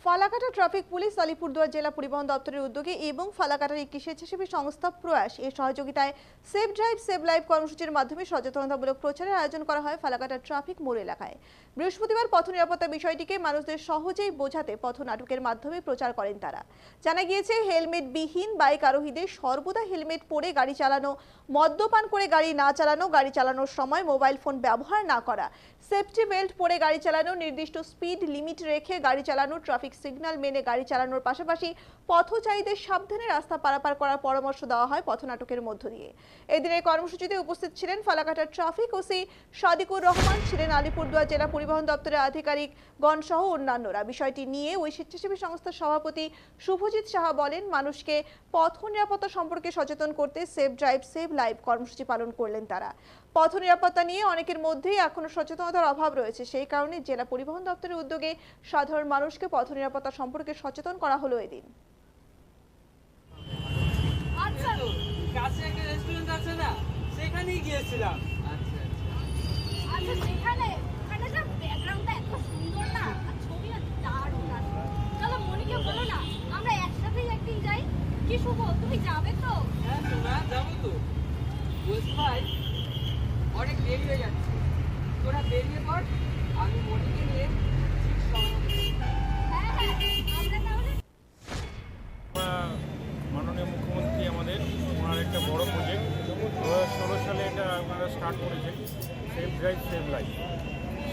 Falakata traffic police, Alipurduar জেলা পরিবহন দপ্তরের উদ্যোগে এবং ফালাকাটার একটি স্বেচ্ছাসেবী সংস্থা প্রয়াস এর সহযোগিতায় সেভ ড্রাইভ সেভ লাইভ কর্মসূচির মাধ্যমে সচেতনতামূলক প্রচারের আয়োজন করা হয় ফালাকাটা ট্রাফিক মোড় এলাকায়। বৃহস্পতিবার পথ নিরাপত্তা বিষয়টিকে মানুষদের সহজেই বোঝাতে পথ নাটকের মাধ্যমে প্রচার করেন তারা। জানা গিয়েছে, হেলমেট বিহীন বাইক আরোহীদের সর্বদা হেলমেট পরে গাড়ি চালানো, মদ্যপান করে গাড়ি না চালানো, গাড়ি চালানোর সময় মোবাইল ফোন ব্যবহার না করা, সেফটি বেল্ট পরে গাড়ি চালানো, নির্দিষ্ট স্পিড লিমিট রেখে গাড়ি চালানো, ট্রাফিক সিগন্যাল মেনে গাড়ি চালানোর পাশাপাশি পথচারীদের সাবধানে রাস্তা পারাপার করার পরামর্শ দেওয়া হয় পথনাটকের মধ্য দিয়ে। এদিনের কর্মসূচিতে উপস্থিত ছিলেন ফালাকাটার ট্রাফিক ওসি সাদিকুর রহমান, ছিলেন আলিপুরদুয়ার জেলা পরিবহন দপ্তরের আধিকারিকগণ সহ অন্যান্যরা। বিষয়টি নিয়ে ওই স্বেচ্ছাসেবী সংস্থার সভাপতি শুভজিৎ সাহা বলেন, মানুষকে পথ নিরাপত্তা সম্পর্কে সচেতন করতে সেভ ড্রাইভ সেভ লাইভ কর্মসূচি পালন করলেন তারা। পথ নিরাপত্তা নিয়ে অনেকের মধ্যেই এখনো সচেতনতার অভাব রয়েছে, সেই কারণে জেলা পরিবহন দপ্তরের উদ্যোগে সাধারণ মানুষকে পথ নিরাপত্তা সম্পর্কে সচেতন করা হলো এদিন। আচ্ছা, কাছে একটা রেস্টুরেন্ট আছে না, সেখানেই গিয়েছিলাম। আচ্ছা, সেখানে যা ব্যাকগ্রাউন্ডটা এত সুন্দর না, আর ছবিটা দারুণ আসে। চলো মনিকে বলো না, আমরা একসাথেই একদিন যাই। কি শুভ, তুমি যাবে তো? হ্যাঁ সোনা, যাবো তো। বলছি ভাই, অনেক দেরি হয়ে যাচ্ছে, তোরা বেরিয়ে পড়, আমি মনিকে নিয়ে ঠিক সময় মতো যাবো। হ্যাঁ, আমরা তাহলে মাননীয় মুখ্যমন্ত্রী আমাদের ওনার একটা বড় প্রজেক্ট 2016 সালে এটা আপনারা স্টার্ট করেছেন, সেভ ড্রাইভ সেভ লাইফ।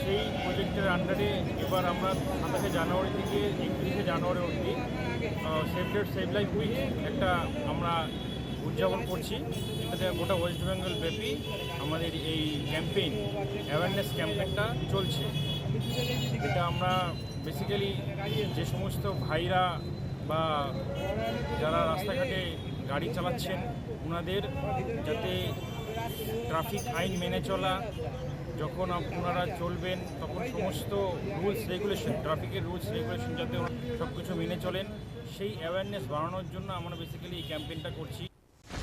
সেই প্রজেক্টের আন্ডারে এবার আমরা 27শে জানুয়ারি থেকে 31শে জানুয়ারি অবধি save drive save life week একটা আমরা উদযাপন করছি। এটাতে গোটা ওয়েস্ট বেঙ্গল ব্যাপী আমাদের এই ক্যাম্পেইন, অ্যাওয়ারনেস ক্যাম্পেইনটা চলছে। এটা আমরা বেসিক্যালি যে সমস্ত ভাইরা বা যারা রাস্তাঘাটে গাড়ি চালাচ্ছেন ওনাদের যাতে ট্রাফিক আইন মেনে চলা, যখন ওনারা চলবেন তখন সমস্ত রুলস রেগুলেশন, ট্রাফিকের রুলস রেগুলেশন যাতে সব কিছু মেনে চলেন, সেই অ্যাওয়ারনেস বাড়ানোর জন্য আমরা বেসিক্যালি এই ক্যাম্পেইনটা করছি।